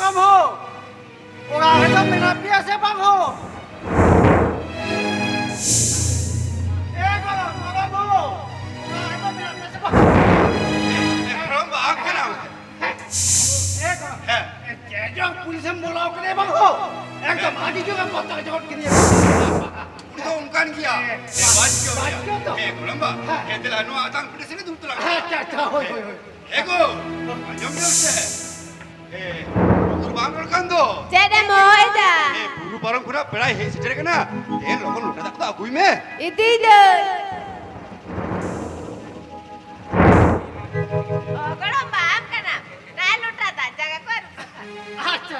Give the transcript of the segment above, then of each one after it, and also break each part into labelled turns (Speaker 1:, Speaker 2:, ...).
Speaker 1: gom ho. Orang itu menapia sebang ho. Gom ho. Orang itu menapia sebang. Gom bang kenal. Jangan polis mulau kene bang ho. Ekdom आदि juga potong jauh kene. Udah ungkan kia. Baju tu. Gom bang. Kita anu atang polis ini dulu lah. Hoi. Ego. Jom se. Buru barang kan do.
Speaker 2: Jadi mau ida.
Speaker 1: Buru barang kuna perai he sejari kena. Lokon lupa tak tahu aku ini.
Speaker 2: Itu deh. Oh, kalau maaf kena. Nah, lupa tak jaga kau.
Speaker 1: Acha.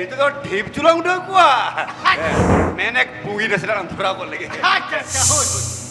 Speaker 1: Itu तो ढीप चुला उड़ा कुआ मैंने पूरी रसना अंतरा बोल लगे अच्छा हो
Speaker 2: पूरा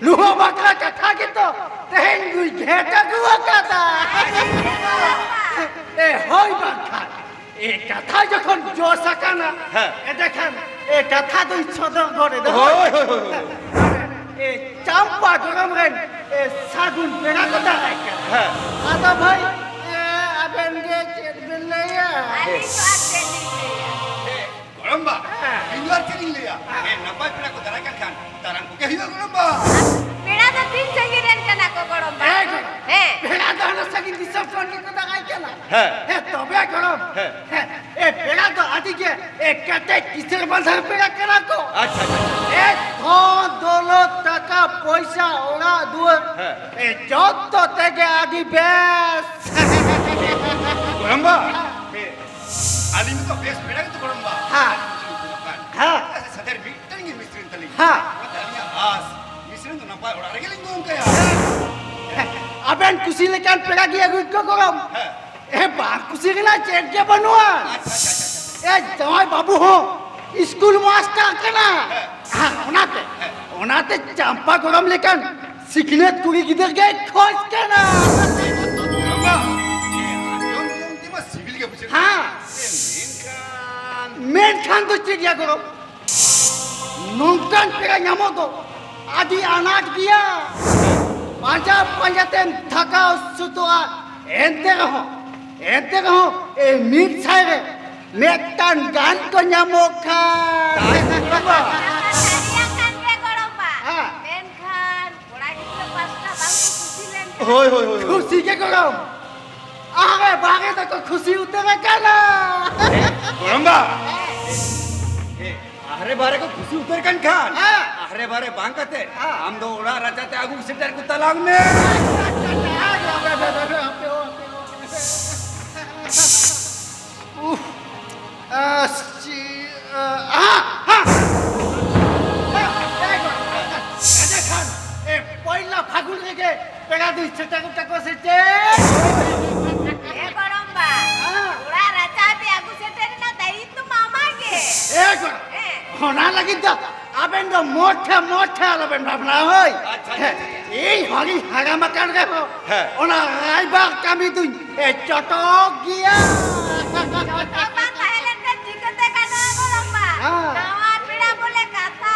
Speaker 3: Luho bakal kata gitu. Tehen gue kita gua kata. Hoi bakal. Kata যখন জোসা কানা দেখেন কথা দুই সদর করে চাম্পা গরম রেন সাগুন বেড়া কথা আদা ভাই আবেন গে চেরবেন লইয়া
Speaker 2: Ali tu ada ni dia.
Speaker 1: Goromba, ini luar kiri liya. Nampak pernah kau terakan kan? Tarang kau kehia Goromba.
Speaker 2: Pira tu tin segiren kena ko goromba.
Speaker 3: বেড়া তো হলো সাকিন দিশা ফোন কথা গাই কেন তবে গরম বেড়া তো আদিকে কাটে কিসের বাঁধার বেড়া কেন কো
Speaker 1: আচ্ছা
Speaker 3: ধন দৌলত টাকা পয়সা ওরা দুয়ে যত থেকে আদি বেশ
Speaker 1: Goromba, alim itu best beda itu Goromba. Sadar bikin ini misteri tali. Katanya as, misteri itu nampak orang lagi lingkung kaya.
Speaker 3: Aben kusi lekan pera gya gudko korom ba kusi kena cek ke banua jamai babu ho school master kena onate champa korom lekan siknet kuri gider ge khoj kena
Speaker 1: Goromba, yang tiba sibil ke bukan?
Speaker 3: main khan to cek ya korom nongkan pera nyamoto adi anak dia panjaten thakao sutua ente ho e mit saire metan gan ko nyamokha
Speaker 2: Tadi akan dia goromba. Menkan, orang itu pasta bangku kusilen.
Speaker 1: Hoi.
Speaker 3: खुशी के गरम आगे बागे तो खुशी उतरे kana
Speaker 1: Goromba, ahre bare ko खुशी उतर kan kan? Ahre bare bang kate, हम दो उड़ा रचाते आगू सेटर को तलाक में.
Speaker 3: पहिला फागुन रे पेगा दुई छटा को सेटे
Speaker 2: Goromba. Orang raja tu aku seter na dari tu mama ke.
Speaker 3: होना लगी तो अबेन तो मोठा लबेन बाबला होय এই হরি হাগামা কান রে ওনা রাইবা কামি তুই চটক গিয়া
Speaker 2: Abang Thailand kan jika tekan goromba. Nawa pira boleh kata.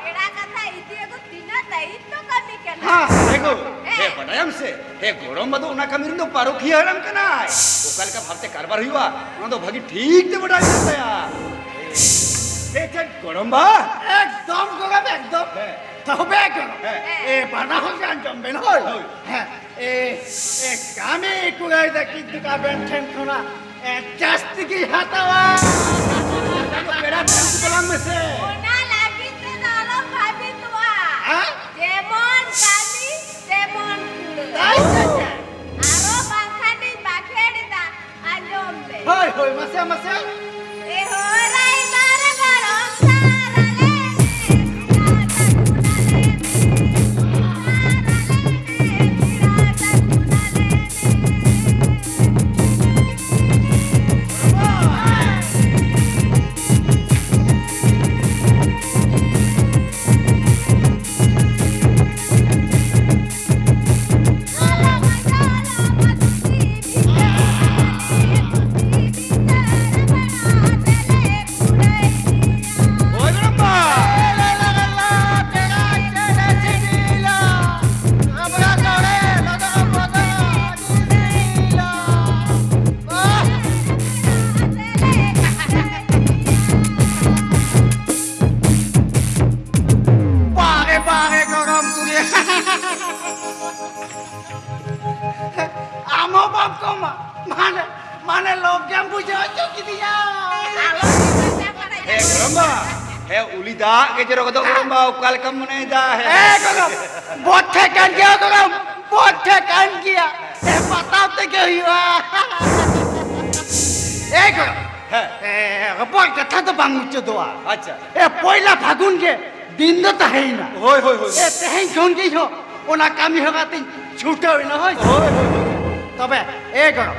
Speaker 2: Pira kata itu aku tidak dah itu kami kena.
Speaker 1: देखो, हे पटायम से, हे गोरम्बा तो उना कमीर तो पारो किया हराम कना है. वो कल का हफ्ते कारबार हुआ, उना तो भागी ठीक ते बड़ा जाता यार. देखन गोरम्बा,
Speaker 3: एकदम गरम एकदम तबे गरम ए बना हो जान जम्बेन होय ए कामे कुलाई दा किंतु का बेंठन खोना जस्त की हटावा
Speaker 1: बेड़ा बेंच बलांग में से.
Speaker 2: Una lagi tu dalam babi tua. Demon kami, demon kulu. Aro bangkan di bagian dah anjombe.
Speaker 3: होय होय मसे
Speaker 2: Horai bara garam sarale.
Speaker 3: माने लोग क्या पूछे क्यों किती या
Speaker 1: हे गोरम्बा, हे उलिदा के जरो कतो गोरम्बा उकाल कम ने दा है.
Speaker 3: गरम बोथे कान किया ए बताओ ते क्या हुआ गरम रबर कथा तो बांगुच दोआ
Speaker 1: अच्छा.
Speaker 3: ए पहिला फागुन के दिन तो है ना
Speaker 1: होय
Speaker 3: ए तेहन जोन के हो ओना कामी होगा तीन छूटे होय ना होय तबे गरम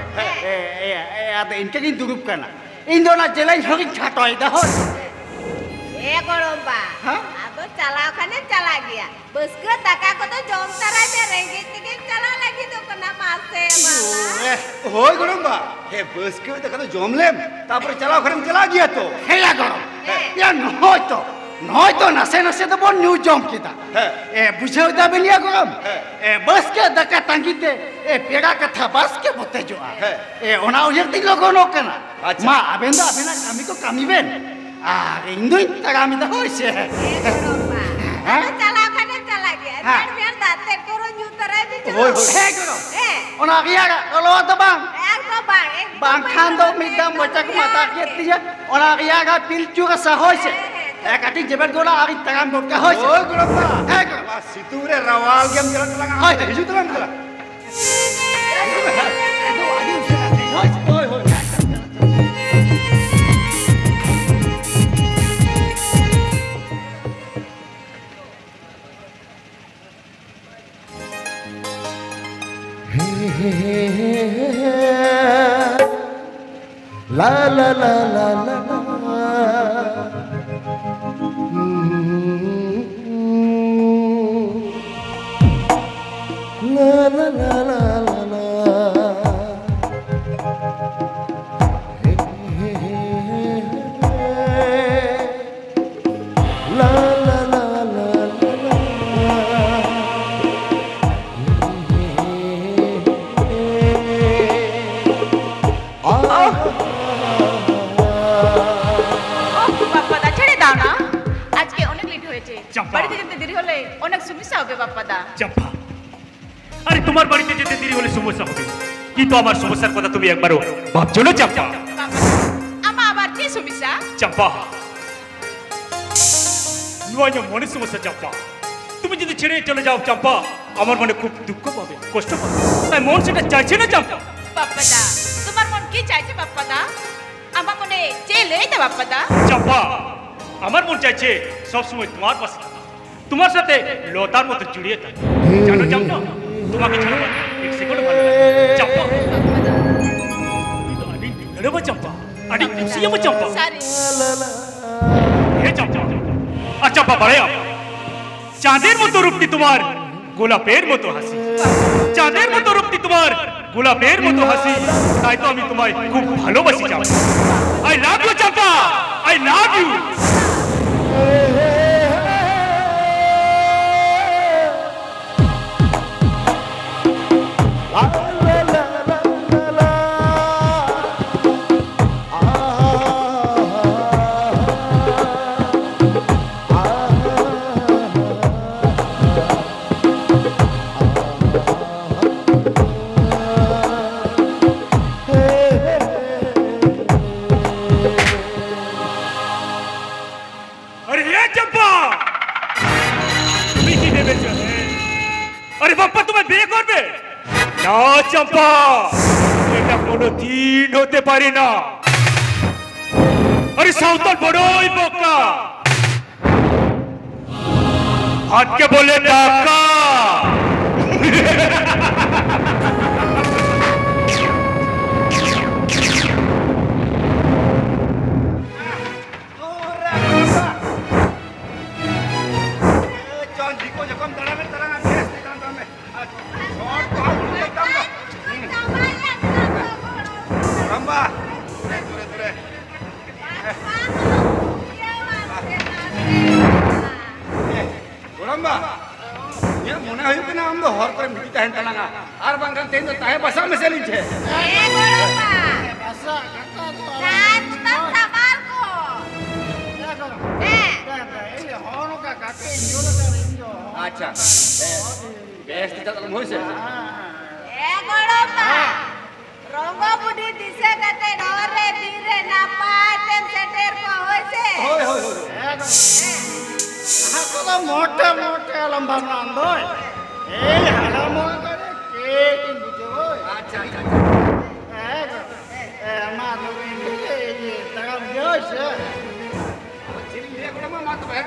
Speaker 3: आते इनके दिन दुरुप करना इन दोनों जेलाई होगी छाटोय दा होय
Speaker 2: Goromba. Aku calau kan चला गया बस के दाका को तो जम तारा में रहेंगे टिकट चला लगी तो कना मासे माला
Speaker 1: होय गड़म्बा हे बस के देखा तो जमलेम तापर चला खरम चला गया तो
Speaker 3: हेला गरम या नय तो नसे नसे तो बन न्यू जम किता ए बुझे दा बेलिया गरम ए बस के दका तांगीते ए पेड़ा कथा बस के बोते जो ए ओना उयर ती लगनो कना मा आबेंदा आबेना कामी को कामी बेन आ इंदो इंतगामी दा होइसे
Speaker 2: चला खने चला गया बेर बेर दाते करो न्यू तरह भी
Speaker 3: होय होय हे गरम ओना गिया लो तो बांग बांग खान दो मिदम बचक माता के तिया ओना गिया गा पिलचू का सहोइसे ए काटी जेबेट गोला आगी तगाम बोट का होइसे
Speaker 1: होय गड़म्बा हे गड़म्बा सितुरे रवाल गेम चला लगा हाय हिजु तला चला तो आगे उसे होय होय
Speaker 4: La la la la la la la la la la la la la
Speaker 5: चंपा अरे तुम्हार बाड़ीते जेते देरी होले समस्या হবে কি তো আমার সমস্যার কথা তুমি একবারও ভাবছো না চম্পা
Speaker 2: আমার আবার কি সমস্যা
Speaker 5: চম্পা নয় মনে সমস্যা চম্পা তুমি যদি ছেড়ে চলে যাও চম্পা আমার মনে খুব দুঃখ পাবে কষ্ট পাবে তাই মন সেটা চাইছে না চম্পা
Speaker 2: বাপ্পাদা তোমার মন কি চাইছে বাপ্পাদা আমার মনে চেলে তো বাপ্পাদা
Speaker 5: চম্পা আমার মন চাইছে সব সময় তোমার পাশে তোমার সাথে লতার মতো জড়িয়ে থাকো জানো চম্পা তোমাকে ছাড়া এক সেকেন্ড ভালো লাগে চম্পা আরে নেড়ে চম্পা আরে খুশিয়ে চম্পা
Speaker 2: সরি
Speaker 5: হে চম্পা আচ্ছা বাবা রে চাঁদের মতো রূপটি তোমার গোলাপের মতো হাসি চাঁদের মতো রূপটি তোমার গোলাপের মতো হাসি তাই তো আমি তোমায় খুব ভালোবাসি Champa I love you Champa I love you Champa এটা কোনোদিন হতে পারে না আরে সাঁওতাল বড়ই বোকা হাতকে বলে টাকা
Speaker 1: अच्छा बेस्ट चल होइसे
Speaker 2: ए गड़ोपा रंग बुढ़ी दिसे कते डरे बीरे ना पाते सेटेर को होइसे
Speaker 1: होय होय होय
Speaker 3: हाकोला मोटे मोटे लंबा नांदो ए हाला मो करे के दिन बुझो
Speaker 1: अच्छा अच्छा
Speaker 3: ए मा लो ये तगा होइसे
Speaker 1: चिल्ले गुडमा मात बे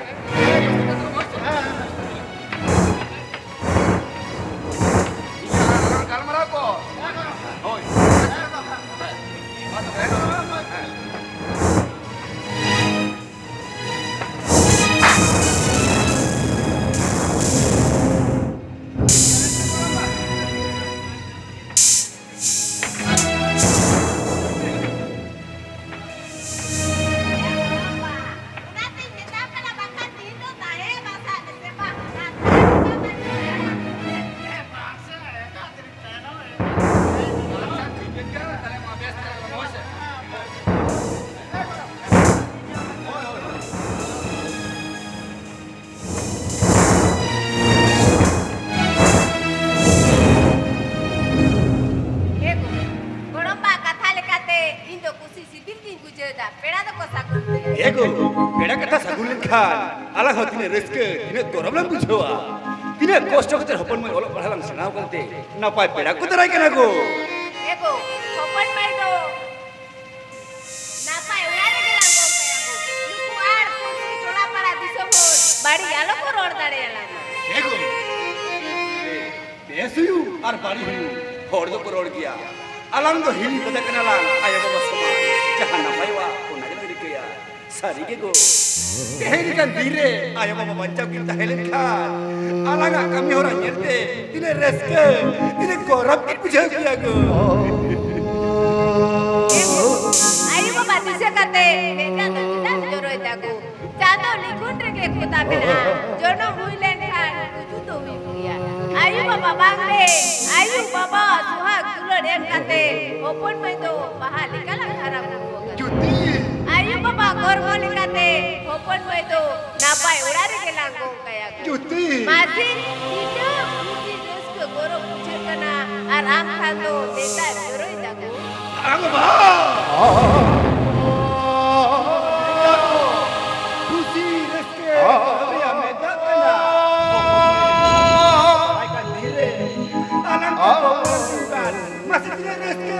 Speaker 1: sagun kan alang hau tine reske tine gorab lang bujhawa tine kosto kate hopon mai olok padalang senau kate napai peda ko tarai kana go
Speaker 2: ego hopon mai do napai urare gelang go kayago nuku ar kursi tola para disomor badi alo ko rod dare alang
Speaker 1: ego besuyu ar bari huyu hor do ko rod kiya alang do hili kata kenalang ayo baba sama jahan napai wa ko nage nage kiya sari ke go tehri kan dire ayo baba bancau kita helen kan alaga kami orang nyerte tine reske tine gorab kit bujha kiya go
Speaker 2: ayo baba dise kate beka to kita joroi dago chado likun rege kota bena jono huilen kan kuju to hui puya ayo baba bangre ayo baba suhag tulor em kate hopon mai to bahali kalang harap
Speaker 1: cuti
Speaker 2: ayo baba gorgo likate hopon mai to napai urare gelang go kayago
Speaker 1: cuti
Speaker 2: masih hidup uji reske goro pujer kana aram khando beka joroi dago
Speaker 1: ang ba kusi reske kami ameda kana ai kan dire alang ko bukan masih tine reske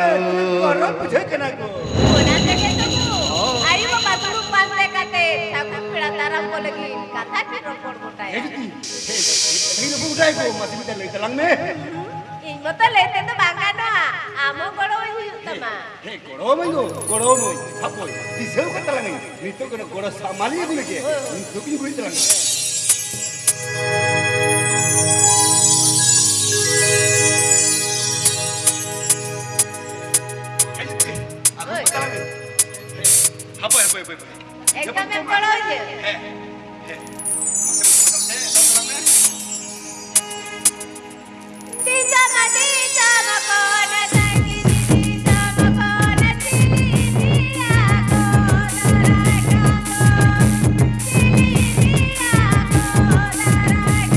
Speaker 1: gorab bujha kana go
Speaker 2: Bukan gitu tuh. Ayo bapak turun pantai kate, aku pira taram ko lagi kata kiro por kotaya.
Speaker 1: Hino ko udai ko masih minta lagi telang me
Speaker 2: Ing mo to lete to bangka no, amo goro hiu tama.
Speaker 1: he goro mo hapoy diseu ka telang ni to kono goro samali ko lagi ni to kin ko telang hapoy
Speaker 2: Eka me goro hiu. Disa ma kona tangi disa ma kona tili dia kona raga tili dia kona raga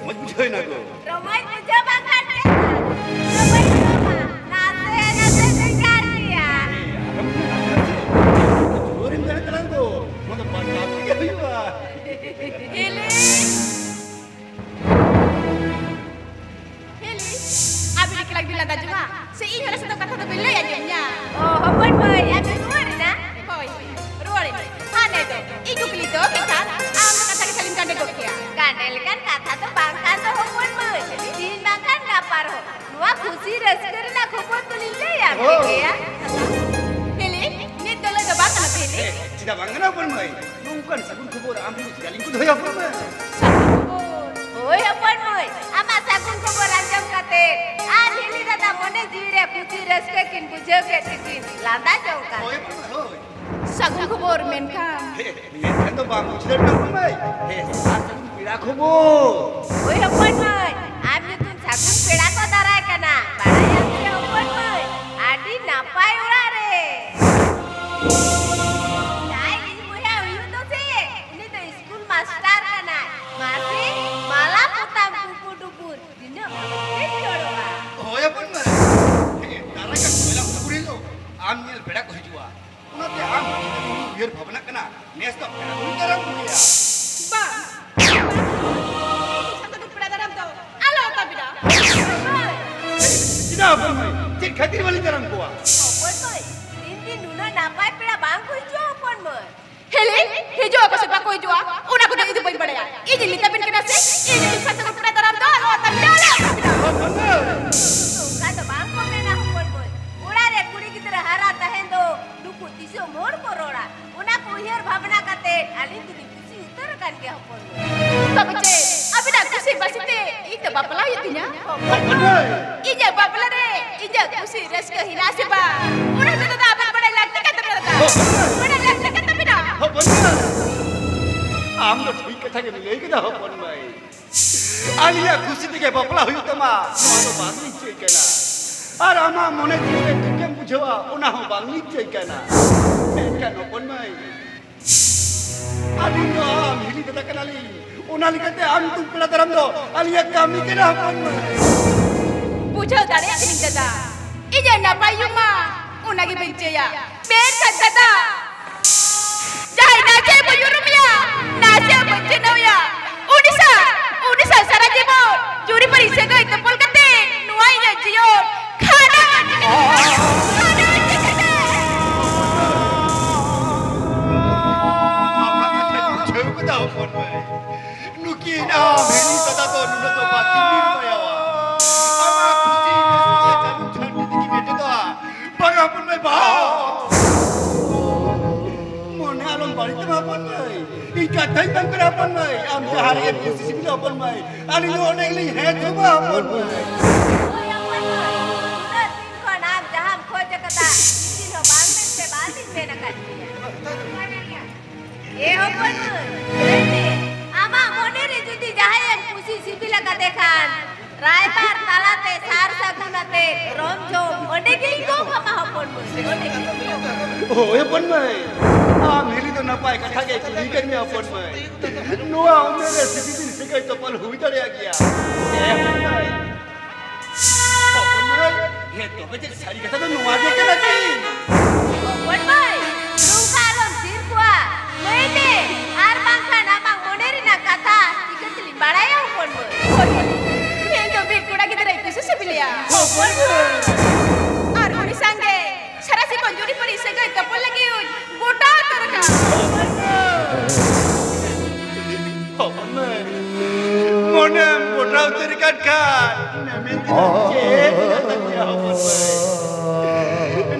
Speaker 2: Romai puja bangkan ya. Romai Roma. Nase dengar dia.
Speaker 1: Orim kana telang ko mana banyak ya yuwa
Speaker 2: Hili. Hili.
Speaker 6: Abi dikilang bilang tak juga. Seingat ada satu kata tu bela ya dia.
Speaker 2: Oh, hopon boy. Abi keluar na.
Speaker 6: Boy, ruang ini. Mana itu? Iku kelito kita. Ama kata kita saling kande gokia.
Speaker 2: Kanel kan kata tu bangkan tu hopon boy. Din bangkan gapar ho. Nuah khusi resker na hopon tu lile ya. Ya.
Speaker 6: Hili, ni dole do bangkan apa ini?
Speaker 1: tidak bangana pun mai bukan sagun kubur ambil jaling ku doya pun
Speaker 2: Oi hopon boy. Ama sagun ko boranjam kate. An hili data mone jire khusi resker kin bujhe ke tikin. Landa jongkan.
Speaker 1: oh ya pun
Speaker 6: Sagung kubur menkam.
Speaker 1: ni kan to bang sudah pun mai sagun pira kubur
Speaker 2: Oi hopon boy. Ami tun sagun peda ko darai kana. Badaya se hopon boy. Adi napai urare. Jai ibu ya uyu to se. Ini to school master kana. Masih malah putam kuku dubur. Dino. Ini ba.
Speaker 1: oh ya pun mai tarai ka bilang saburi lo amil beda ko hijua unate am biar bhavana kana nesto untaram dia
Speaker 6: Bang. Satu tu pernah dalam tu. Alo tak bida.
Speaker 1: tidak pun mai cik khatir wali taram ko
Speaker 2: Hopon boy. Ini nuna napai peda bangku hijau hopon boy.
Speaker 6: Hili, hijau apa sebab kau hijau? Una aku dah itu poin pada ya. Ini lita pin kena se. Ini satu tu pernah dalam tu. Alo tak bida.
Speaker 2: Suka to bangku mena hopon boy. Urare kuri kita utar bhabna kate alin tu dipusi utar kan ke hapon.
Speaker 6: Tapi cek, abi nak kusi basite, itu bapala itunya. Ija bapala re, ija kusi res ke hina se ba. Una tu tak apa bada lagte kata berada. Bada lagte kata beda.
Speaker 1: Am to ठीक कथा के मिले के ना हपन भाई आलिया खुशी दिखे बपला हुई तमा नो बांगली चई केना আর আমার মনে দিলে তোকে বুঝবা ওনা হো বাংলি চই কেনা কেন হপন ভাই আদি তো মিলি দাদা কেনালি ওনা লিখাতে আমি তুম পেলা দরম দো আলিয়া কামি কেনা হপন ভাই
Speaker 6: Puja dari ating dada. Ija na payuma, una gi benche ya. Benche dada. Jai na je boyurumya, na je benche no ya. Unisa sarajibo, juri parise ga itapol kate, nuai ya jiyo. Khana.
Speaker 1: hapon mai nukin meli tata to nuna to pati mir payawa ama kusi ne chandi diki bete to baga hapon mai ba mone alon bari te hapon mai ikatai bang kara hapon mai am jahari e kusi sibila hapon mai ani no ne li he thoba hapon mai
Speaker 2: ए हपन आमा मोने रे जुदी जाहे खुशी सिबिला का देखान रायबार तालाते सार सगुनाते रोमजो ओडे गिली को मामा हपन ओडे
Speaker 1: ओ हपन भाई आ मेरी तो ना पाए कथा के कुली कर में हपन भाई नोआ मेरे सिबी दिन से कई तो पल हुई तड़े आ गया ए हपन भाई ये तो बजे सारी कथा तो नोआ के करा थी
Speaker 2: हपन भाई रुखालों सिर कुआ Mene, arbang kan amang moneri nak kata, tiga tili baraya upon mo.
Speaker 6: Yang kau berkuda kita dah itu sesuatu ya.
Speaker 2: Upon mo.
Speaker 6: Aruni sangge, sarasi konjuri peri segai kapal lagi un, bodoh terka.
Speaker 1: Upon mo, monem bodoh terka kan, nemen tidak cek, upon mo.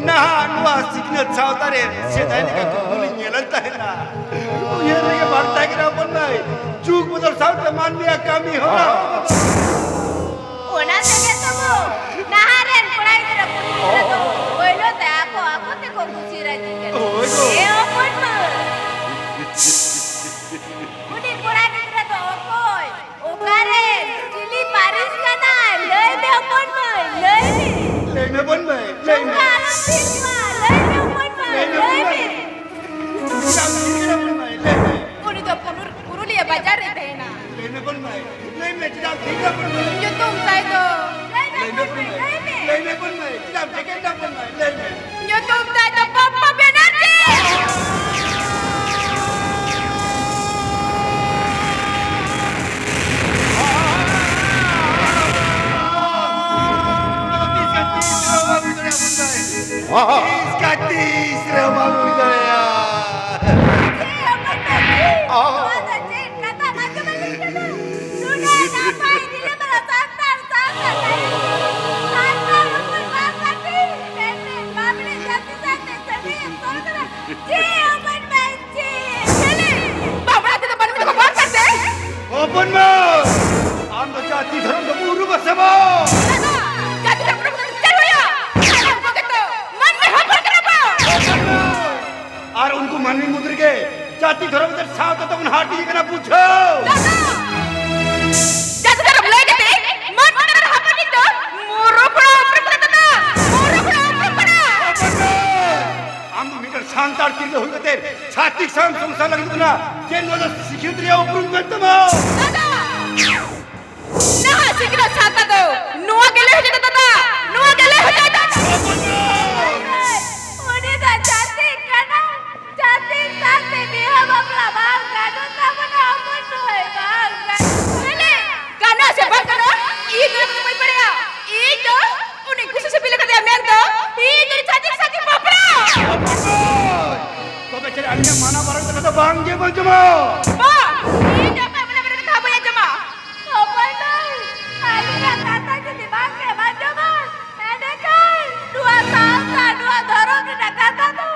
Speaker 1: Nah, nuas signal saudara, sedai ni kan kulit nyelanta है ना ये रे बढ़ता है कि ना अपन भाई चूक बदल साउथ मान लिया कमी हो रहा
Speaker 2: ओना जगह तो वो नहारेन पढ़ाई कर पुलिस तो ओए लो ते ako te ko खुशी राजी कर ए अपन मुनी पढ़ाई कर तो ओकोय ओकारे चिली पारिस का ना ले दे अपन ले
Speaker 1: में बन भाई ले में
Speaker 2: ले अपन ले में
Speaker 6: Uni tu Purulia bajar itu na.
Speaker 1: Lene pun mai, lene tidak tiga pun mai.
Speaker 6: Yo tu saya tu.
Speaker 1: Lene pun mai, tidak tiga pun mai. Lene.
Speaker 6: Yo tu saya tu papa benati.
Speaker 1: Iskatis rama budaya. Open mo! Am to jati dharam to buru basabo.
Speaker 6: Jati dharam to chalo ya. Apa kata? Man mein hapar kenapa?
Speaker 1: और उनको मन में मुद्र के जाति धर्म के साथ तो उन हाटी के ना पूछो
Speaker 6: जाति धर्म ले के मन में हपन तो मोरो पड़ा ऊपर पड़ा मोरो पड़ा ऊपर पड़ा
Speaker 1: हम मीटर शांतार तिल हो गते छाती शाम संसार लगी ना जे नो सिखिद्रिया ऊपर में तम
Speaker 6: ना सिखना चाहता तो नुआ गेले हो जाता था नुआ गेले हो जाता
Speaker 2: ओने दा जाति कना जाति साथे देहा बापला बाल गानो ता बना अपन होय बाल
Speaker 6: चले गाना से बात करो ये तो तुम्हें पड़ेगा ये तो उन्हें गुस्से से पिलक दिया मैं तो ये तो छाती साथी बापरा
Speaker 1: तो बेचारे अन्य माना बारन तो बांगे बोल जमा
Speaker 6: बा ये तो अपने बड़े था भैया जमा
Speaker 2: अपन नहीं आलिया काता के दिमाग में बाजमा मैंने कहा दुआ साल सा दुआ धरो के नकाता तो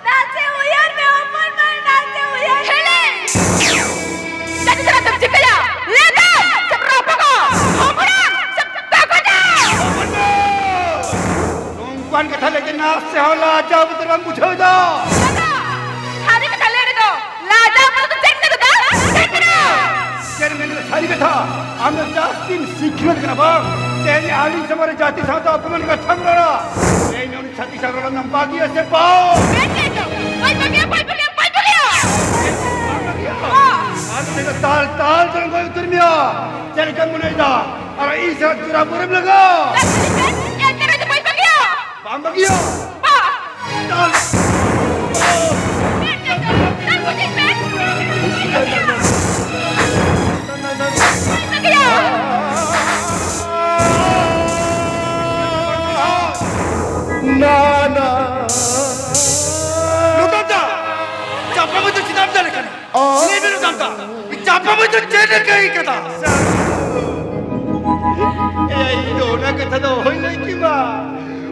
Speaker 2: नाचे उयर में अपन में नाचे
Speaker 1: से हो लाजा पुत्र हम पूछो दो
Speaker 6: सारी कथा ले दो लाजा पुत्र तो चेक दो चेक करो
Speaker 1: केर में सारी कथा हम जास्ती सीखमत करना बाग तेरे आली समारे जाति साथ अपमान का थम रहा ये नौनी छाती सागरों नम बागी ऐसे पाओ
Speaker 6: बैठे तो भाई बगिया
Speaker 1: आज तेरा ताल ताल जन कोई उतर मिया चल कम मुने जा और इस रात चुरा बुरम लगा
Speaker 6: ये तेरे तो भाई बगिया
Speaker 1: बाम बगिया ताल
Speaker 6: बैठे तो चल मुझे बैठ बगिया
Speaker 4: नाना
Speaker 1: लुटाता चापा में तो चिताब डाले करना नहीं भी लुटाता चापा में तो चेल कहीं करता ये दोनों कथा तो होई नहीं की माँ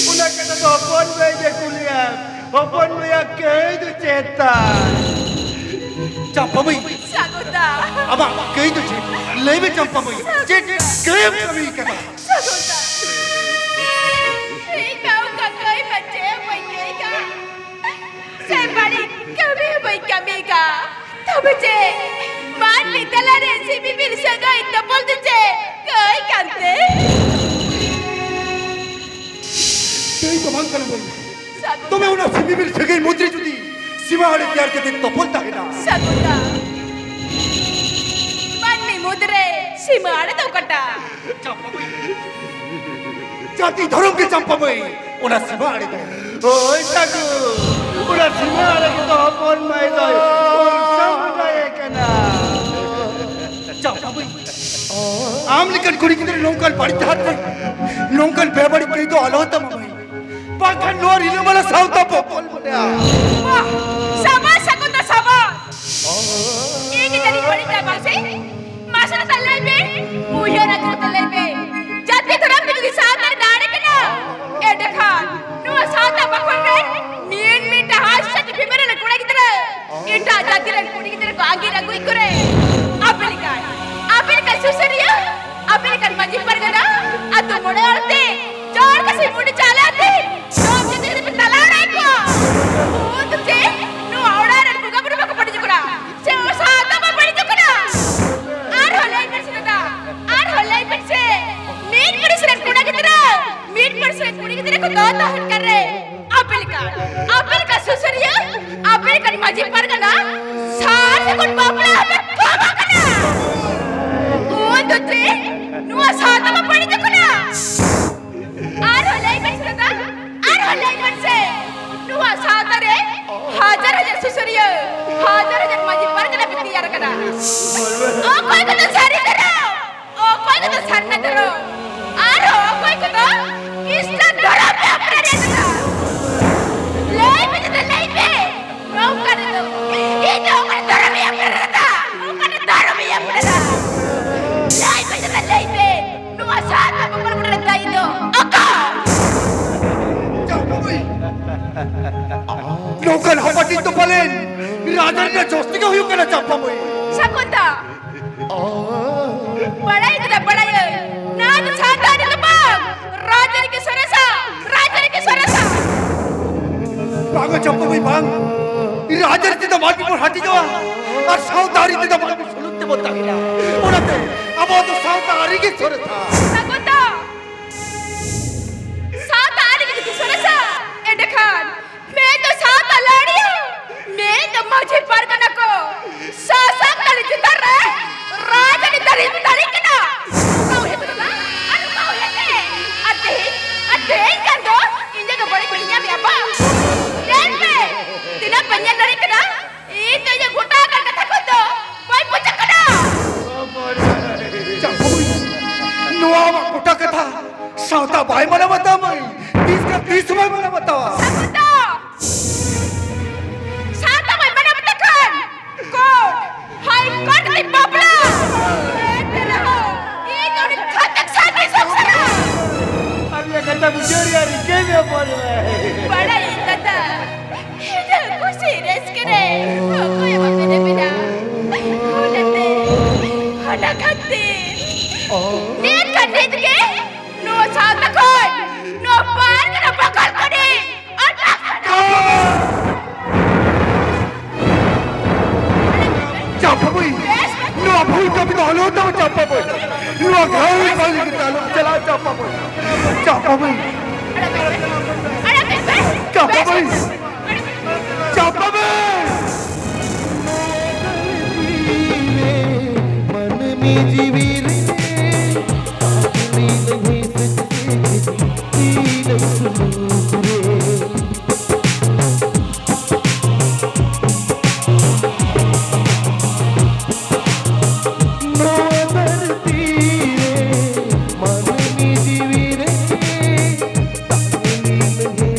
Speaker 1: उन्हें कथा तो अपन में ये कुलिया अपन में या कहीं तो चेता चापा में
Speaker 6: सागुता
Speaker 1: अब कहीं तो चेत ले भी चापा में चेत कहीं कभी करता
Speaker 6: सागुता कोई बच्चे बनेगा से बड़ी कभी का तो बच्चे मान ली तला रेसिपी मिल सका इतना बोल दे कोई करते
Speaker 1: कहीं तो मांग करना बोल तो मैं उन्हें सिमी मिल सके मुद्री जुदी सीमा वाले प्यार के दिन तो बोलता है ना
Speaker 6: सागुता मन में मुद्रे सीमा आड़े तो कटा
Speaker 1: जाति धर्म के चंपा में उन्हें सीमा आड़े तो ओए सागु उन्हें सीमा आड़े तो अपन में तो सब जाए करना चंपा में आम लेकिन कुड़ी किधर नौकल पड़ी था नौकल बेबड़ी कहीं तो आलोता मम्मी पाखंड नोर इल्लू वाला साउता पोपल बोलिया
Speaker 6: sama sakunta sama ini jadi balik dah bangsa masa nak lebe muya nak kita lebe jati terang jadi saat terdarik kena dekhan nu saat apa kau min dah satu pemera nak kuda kita ita jati nak kuda kita ko agi ragu ikure apel kan susaria apel kan manji pergana atau modal orte jor kasih muda calate jom jadi pentalar aku तुझे नु आवड़ा रे बुगा बुगा को पड़ी जुकड़ा से ओ साता में पड़ी जुकड़ा are होलाई पर से मीट पर से कुड़ा कितना मीट पर से कुड़ी कितना को दो हट कर रे apel का सुसरिया apel का माजी पर गना सार से कुछ बापला हमें बाबा कना ओ तुझे नु साता में पड़ी जुकड़ा आर होलाई पर से Dua saatare, hajar susuriya, hajar maji parkana bittiyar kana. Oh koi kata sari daro, oh koi kata sarna daro, aro koi kata ista daro pe apna re daro. Lei pe, mau kar do, ini orang daro pe apna re daro, orang daro pe apna re daro. Lei pe, dua saat apa pun ada itu, oka.
Speaker 1: नौकर हमारी तो पलेन राजा ने जोस्ती का हुई करना चाहता हूँ
Speaker 6: साकुंता बड़ा ही ना तो साथा नहीं तो बाग राजा के सरसा
Speaker 1: बागा चाहता हूँ बाग राजा ने तो मार्ग पर हटी जावा और साउदारी ने तो मार्ग पर सुलगते बोलता है ना उन्हें अब वो तो साउदारी की सरसा
Speaker 6: साकुंता साउदारी की सरसा ए देखन मैं तो साथ लड़ी हूँ मैं तो मुझे पर करना को सासाक कल जिता रहे राजा ने दरी कना कौ है तो ना अनु कौ है के अते कर दो इंजे को बड़ी पिलिया में apa dan पे तिना पन्या दरी कना itu je गुटा कर कथा को दो कोई पूछ कना
Speaker 1: नुआ गुटा
Speaker 4: Chapa boy. No abul kami to halo to Chapa boy. No ghar bali kita lo chala Chapa boy. Chapa boy. Chapa boy. Chapa boy. मन में जीवी रे नहीं सकते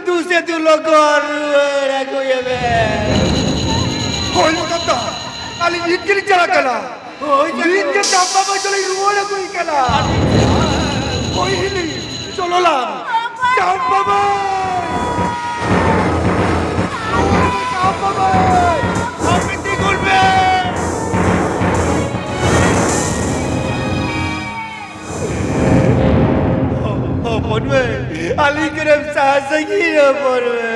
Speaker 4: दूसरे तू लोग और रखो ये में कोई लोग तो अली ईद के लिए चला कला ईद के चापा में चले रुआले कोई कला कोई ही नहीं चलो ला चापा में हम इतनी गुल में Porwe, Ali kerem sahagi na porwe.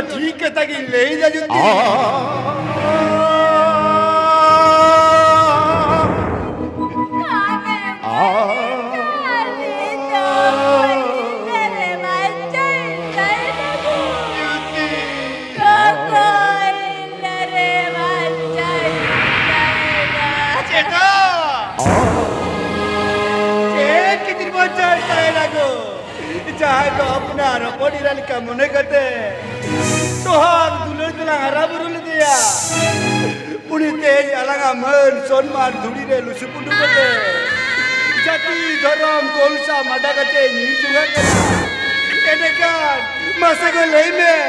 Speaker 4: ठीक है ताकि ले जा जो अपना रोपड़ी राल का मुने करते तो हम दुलर दुला हरा बुरुल दिया पुनी तेज अलगा मन सोनमार धुड़ी रे लुसुपुंडु करते जाति धर्म कोलसा माडा करते नीचुगा करते एनेकान मसे को ले में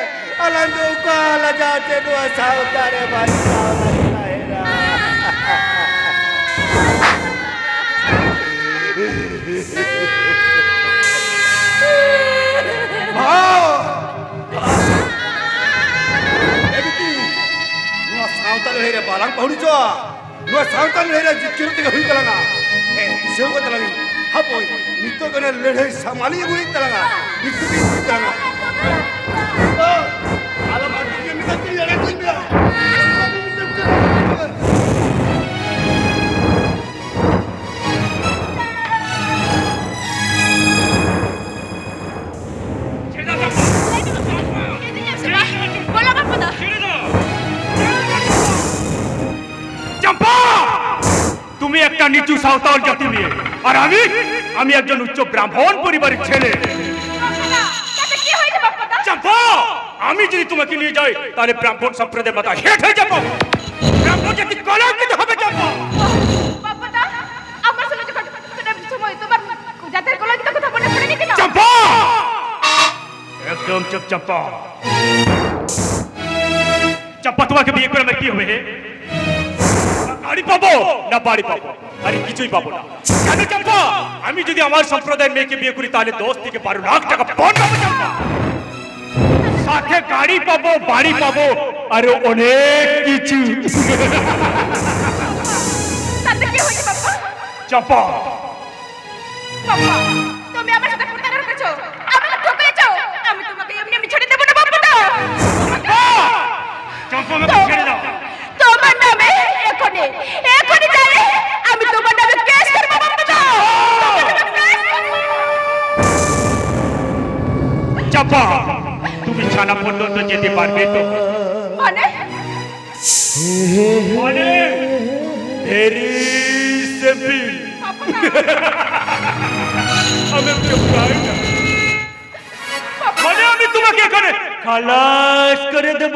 Speaker 4: अलंदो का लजाते दो सावतारे भाई सावतारे हेरा सावतान हेरे बालांग पहुड़ी चो नुआ सावतान हेरे जिक्किरो तेगा हुई तलंगा सेव को तलंगी हापोई नित्तो कने लड़े समाली गुरी तलंगा नित्तो भी गुरी तलंगा आला बाटी के मिटा की लड़े कोई मिला
Speaker 5: একটা নিচু সাঁওতাল জাতি নিয়ে, আর আমি একজন উচ্চ ব্রাহ্মণ পরিবারের ছেলে। চম্পা, আমি যদি তোমাকে নিয়ে যাই তাহলে ব্রাহ্মণ সম্প্রদায়ের মাথা হেট হয়ে যাবো। ব্রাহ্মণ জাতি কলঙ্কিত হবে। চম্পা,
Speaker 6: আমার সঙ্গে যখন সময় তোমার জাতের কলঙ্কিত কথা মনে পড়েনি কেন?
Speaker 5: চম্পা, একদম চুপ। চম্পা, চম্পা, তোমাকে বিয়ে করে আমার কি হবে? গাড়ি পাবো না বাড়ি পাবো? আরে কিছুই পাবো না। কেন চম্পা? আমি যদি আমার সম্প্রদায়ের মেয়েকে বিয়ে করি তাহলে 10 থেকে 12 লাখ টাকা বন্ড পাবো। চম্পা, সাথে গাড়ি পাবো, বাড়ি পাবো, আর অনেক কিছু।
Speaker 6: তাতে কি হয়েছে বাবা?
Speaker 5: চম্পা,
Speaker 6: বাবা, তুমি আমার সাথে প্রতারণা করেছো, আমাকে ঠকেছো। আমি তোমাকে এমনি ছেড়ে দেব না বাবা।
Speaker 5: চম্পা, আমাকে ছেড়ে দাও।
Speaker 6: তোমার নামে এখনই জানি আমি তোমার নামে কেস করব বাবা।
Speaker 5: চম্পা, তুমি ছানা পর্যন্ত যেতে পারবে তো?
Speaker 6: মানে
Speaker 5: ভেরি সিম্পল। আমি তোমাকে এখানে খালাস করে দেব।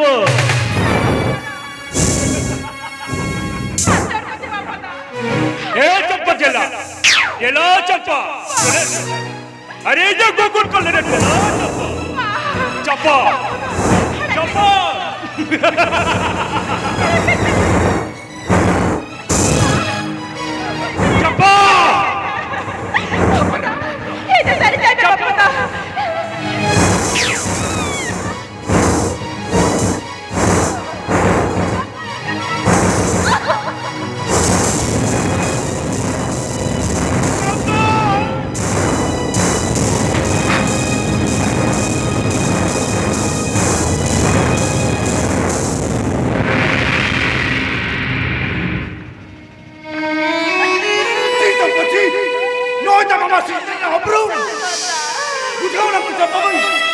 Speaker 5: চম্পা, জেলা চম্পা। আরে যে গোকুল করলে রে চম্পা। চম্পা, চম্পা,
Speaker 6: এটা জানি না বাবা।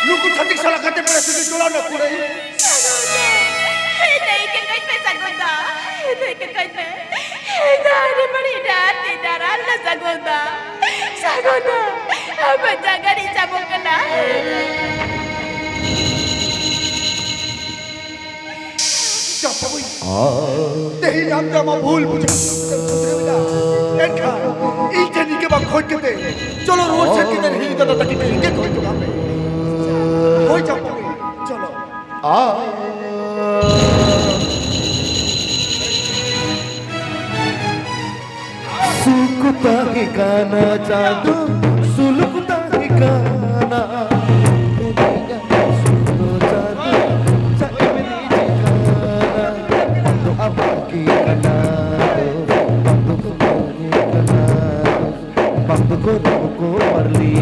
Speaker 4: Luku cantik salah kata pada segi jualan aku ni.
Speaker 6: Itu ikan kait sagoda. Itu ikan kait. Itu ada berita tidak ada sagoda. Sagoda, apa jangan dicabut kena?
Speaker 4: Siapa boy? Tehi naam jama bhul buja. Enka, ini ni ke bang khoj ke te. Chalo road se kider hi dada taki te ke khoj to kaam. Khoj japa boy. Chalo.
Speaker 7: सुलगता है गाना जादू सुलगता है गाना सुनो जादू चाहे मेरी ठिकाना तो अब की गाना बंद को रुको मरली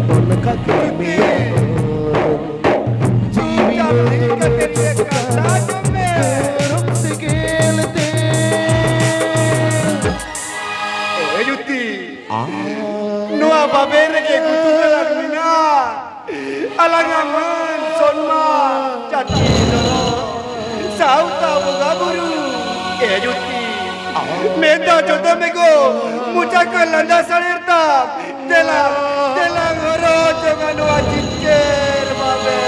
Speaker 7: बोल का में
Speaker 4: Noa babere ke kutuka lagmina alangaman sonma chatino sauta bogaburu ejuti meta jodo mego mucha kalanda salerta tela goro jogano ajitker babe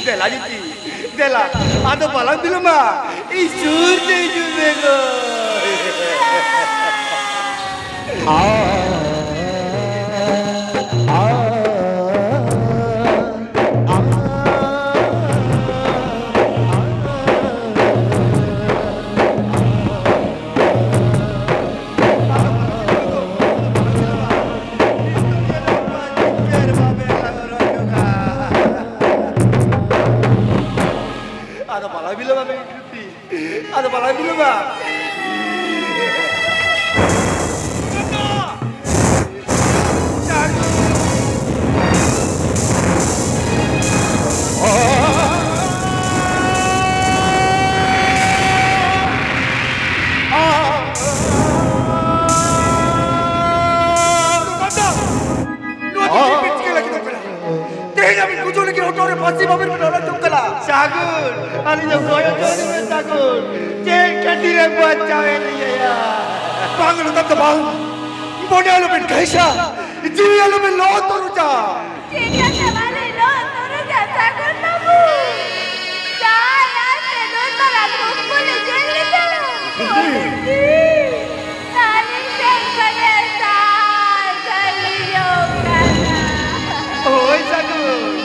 Speaker 4: Dela Yuti, Dela, ada balang dulu mah, isur deh juga. Ada pala bila ba? Ada pala bila ba? Pasti mobil menolak cukala. Sagun, ali jo goyo jodi me sagun. Je kadire buat cawe ni ya. Bangun tak bang. Bone alu ben kaisa. Jiwi alu ben lo toruja.
Speaker 2: Jika sawale lo toruja sagun babu. Saya sedon malam kumpul jeli tu. Saling sengkane jeli yogana.
Speaker 4: Oi sagun.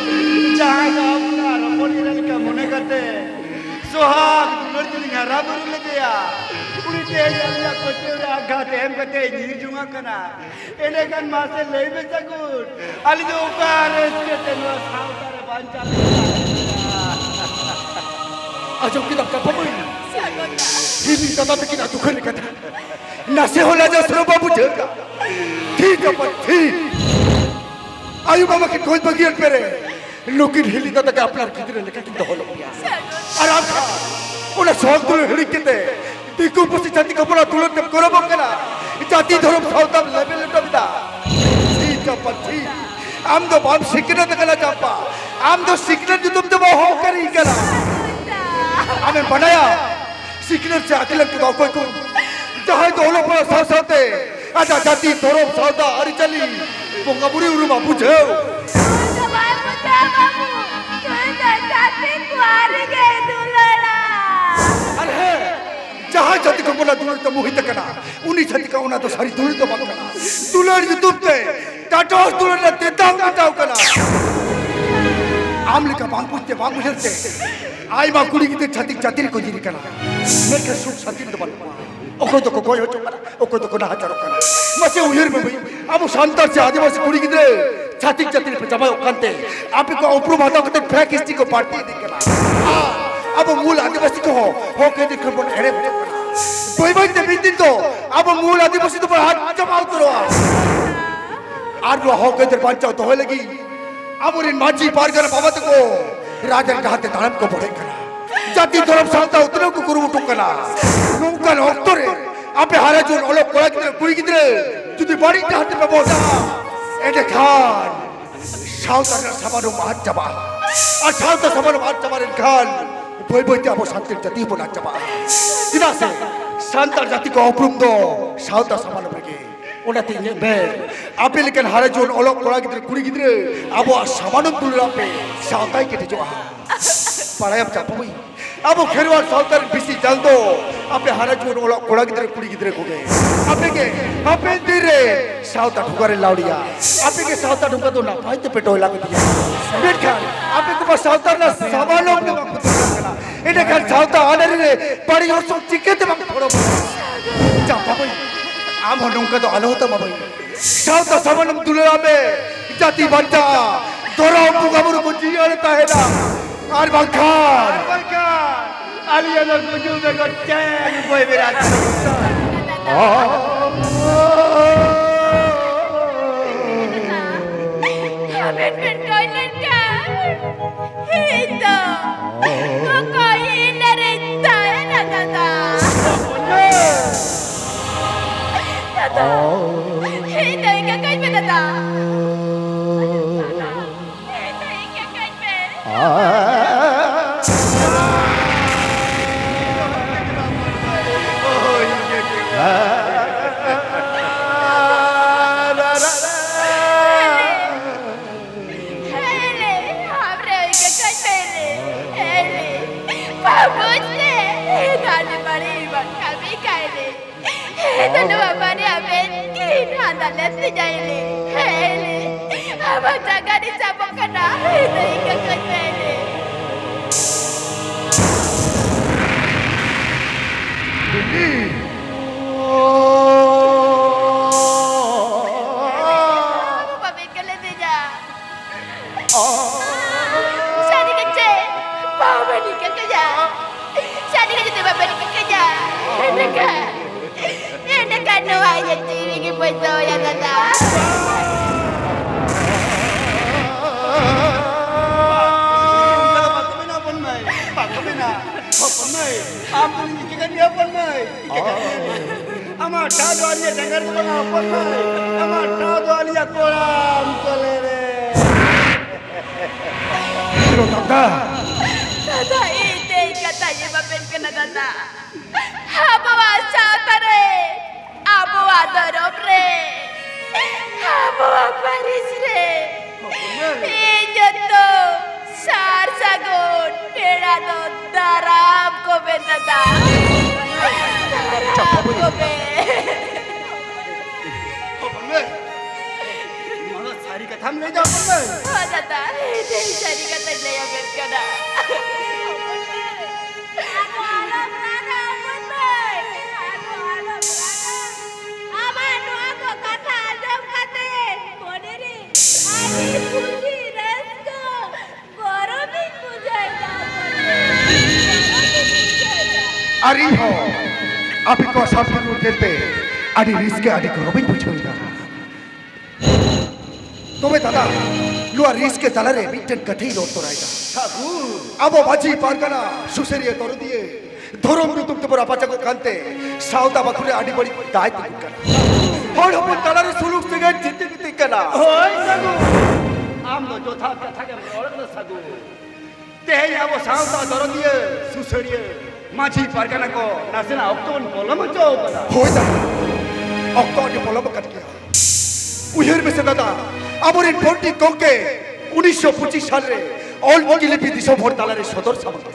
Speaker 4: Jangan अपना रपोरी रल का मुने करते सुहाग दुलर दुली हरा बुरुल दिया उड़ी तेज अल्लाह कोचे उड़ा घाटे हम करते नीर जुंगा कना इन्हें kan मासे ले में सकुट अली जो ऊपर इसके तेनुआ साउतारे बांचा आजो kita kapamoy ini kata bikin atu kan kata nasi hola jo suruh babu jaga ठीक apa ठीक ayo mama ke कोई bagian pere Lukin hili tata ke apnar kidre leka kita holo ya. Aram kha. Ona shok dulu hili kite. Diku pusi jati kapura dulu tem korobok kana. Jati dhorom sautam level lepda. Thi pati. Am do bam sikna takala japa. Am do sikna jo tum jabo ho kari kana. Ame banaya. Sikna se akilan ke koi ko. Jahai do holo pura sausate. Aja jati dhorom sauta ari chali. Bonga buri uruma bujheu.
Speaker 2: Babu, sudah jati keluarga dulana.
Speaker 4: अरे जहाँ जाति को बोला दुलर तो मोहित करना उन्हीं जाति का उन्हें तो सारी दुलर तो बात करना दुलर जो तुमते टाटोस दुलर ने तेताव टाटाव करना आमले का बांग पुछते आई माँ कुड़ी की तो जाति को जीरी करना मैं क्या सुख शांति तो बात ओको तो कोई हो चुका ओको तो कोना हजारों करना मसे उयर में भाई अब शांतर से आदिवासी कुड़ी की दे जाति पे जमा करते आप को ऊपर बातों करते फेंक इसी को पार्टी दिखना अब मूल आदिवासी को हो के दिख पर हेरे कोई बात नहीं दिन तो अब मूल आदिवासी तो पर हाथ जमाओ करो आज वो हो के दरबार चाहो तो हो लगी अब उन माची पार कर बाबत को राजन का हाथ तालम को बढ़े करा जाति धर्म सालता उतरे को कुरु टुकना नुकल होतरे आप हारे जो ओलो कोला की कुड़ी की तरह जुदी बाड़ी के हाथ पे बोला एडे खान साउता का समारो मार जबा और साउता समारो मार जबा इन खान बोई बोई ते अब शांति जाति बोला जबा इना से शांतर जाति को अपरुम दो साउता समारो बगे उन्हें तीन बेर आप लेकिन हारे जो ओलो कोला की तरह कुड़ी की तरह अब समारो दुलरा पे साउता ही के जो पढ़ाई अब चापो भाई अब खेरवार साउतर बिसी जल दो आपे हारा जोन ओला कोड़ा की तरह कुड़ी की तरह हो गए आपे धीरे साउता ठुकारे लाउडिया आपे के साउता ठुका दो ना भाई ते पेटो लाग दिया बेट खान आपे को बस साउता ना सवालों के वक्त करना इन्हें खान साउता आने रे बड़ी और सब चिके ते वक्त थोड़ा चापो भाई आम होने का तो आलो होता भाई साउता सवालों दुलरा में जाति बंटा दोराव पुकाबुरु को जिया लेता है ना Arbangkan, alien dan kunjung dengan ceng boy berat.
Speaker 2: Ya ben toilet kan, itu, kau ini renta ya tata. Tata, itu ikan kain be tata. Abang jangan dicabut kena, itu ikan kecil. Apa pakai keletinya? Saya kecil, bawa ni kerja.
Speaker 6: Ini kan nuanya ciri ki beso ya tata.
Speaker 4: Ama tahu dia dengar tu apa mai? Ama tahu dia kolam kolere.
Speaker 6: Tata ini katanya bapen kena tata. Apa wasa tare? Apa wadorop re? Apa paris re? Ini tu sar sagun kera tu daram ko ben tata. Daram ko ben.
Speaker 4: Sari kata ham le jauh pun.
Speaker 6: Oh tata, ini sari kata le yang ben kena.
Speaker 8: Ari ho, api ko sampai urgente, adi riske adi korobin pucoi dah. Tome tala, luar riske tala re mitten kathei lot to raida. Abo baji pargana, suseriye toru diye, thorom rutuk te pura pacago kante, sauda bakure adi bari dai tukar. Hor hopun tala re suluk segan jitte jitte kana.
Speaker 4: Hoi sagu, amno jotha katha ke orang na sagu. Teh abo sauda toru diye, suseriye. Maji pargana ko nasina okton polam jo kana.
Speaker 8: Hoi dah, okton di polam kat kiya. Uyar में से दादा अमर इन पोंटी कोंके 1925 साल रे all किलिपि दिसो vote ताला रे सदर सामंत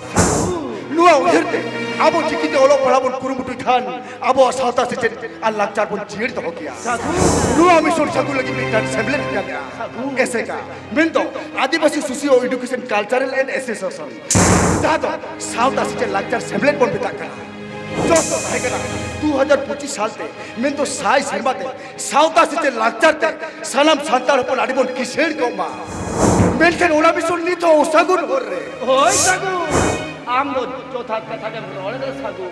Speaker 8: लुआ uyar ते अबो चिकिते ओलो पढ़ाबन कुरुमुटु खान अबो साउता से अल्लाह चार बन जीड़ तो हो गया लुआ मिशन सागु लगी मिटन सेबलेट किया गया कैसे का मिन तो Adivasi socio education cultural and association दादा साउता से लेक्चर सेबलेट बन बिता करा जोस्तो भाईगना 2025 साल ते मैं तो साई शर्मा ते साउता से लाक्चर ते सलाम सांतार पर आडिबन किसेड़ को मा मेंशन ओना भी सुन नी तो सगुन हो रे
Speaker 4: होय सगु आमनो चौथा कथा के रोले दे सगु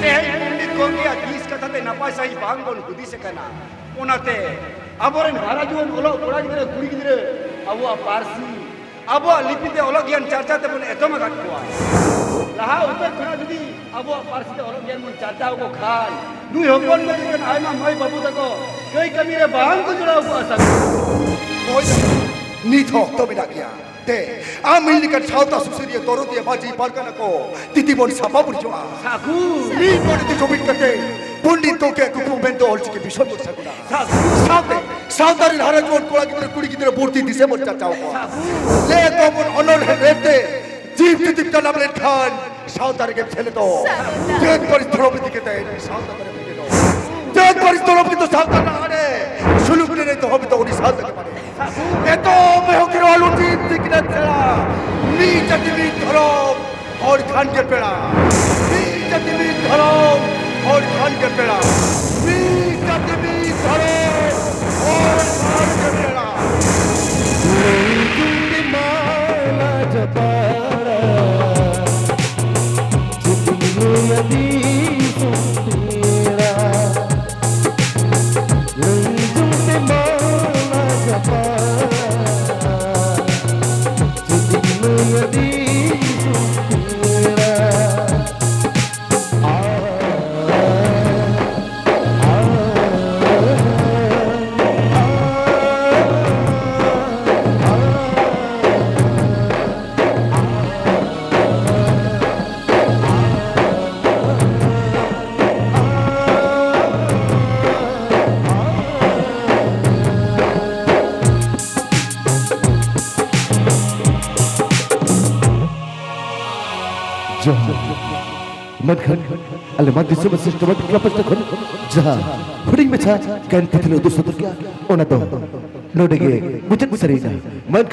Speaker 4: ते इंडी कोंगिया 20 कथा ते नपाय सही बांगबन हुदी से कना ओनाते अबोरेन हाराजुन ओलो कोड़ा गिरे गुड़ी गिरे अबो पारसी अबो लिपिते ओलो ज्ञान चर्चा ते बन एतमा गटवा लहा ऊपर खना जुदी अबो पारसी ते ओलो ज्ञान मन चर्चा को खान नुई होपन में जन आयमा मई बाबू तको कई कमी रे बांग को जुड़ा को असर
Speaker 8: होय नी तो बिना किया ते आमिल निकट साउता सुसरिय तोरो दिए बाजी पारकन को तिति बन सापा बुरजवा
Speaker 4: सागु
Speaker 8: नी बन ति जोबिट कते पंडित तो के कुकु बेंतो होल के विषय बुर सकुदा साउते साउतारी हारा जोन कोला गिदरे कुड़ी गिदरे बोर्ती दिसे बन चचाओ को ले तो बन ऑनर रेते जीव तिति तना ब्लेड खान साउतारी के छले तो जेत पर थ्रोप दिखते साउतारी के तो जेत पर थ्रोप की तो साउता ना आने सुलुक ने तो होबी तो ओडी साउता के मारे एतो में हो के वालू जीव दिखने चला नी जतिमी थ्रोप और खान के पेड़ा नी जतिमी थ्रोप और खान के पेड़ा नी जतिमी थ्रोप और खान के पेड़ा
Speaker 7: तुम माला जपारा जितनी यदि सुतेरा तुम माला जपारा जितनी यदि सुतेरा Madkan, alamat di semua sistem kelapa sekon, jah, puding mecha, kan kita lu tu satu kia, ona tu, no dege, bukan besar ini,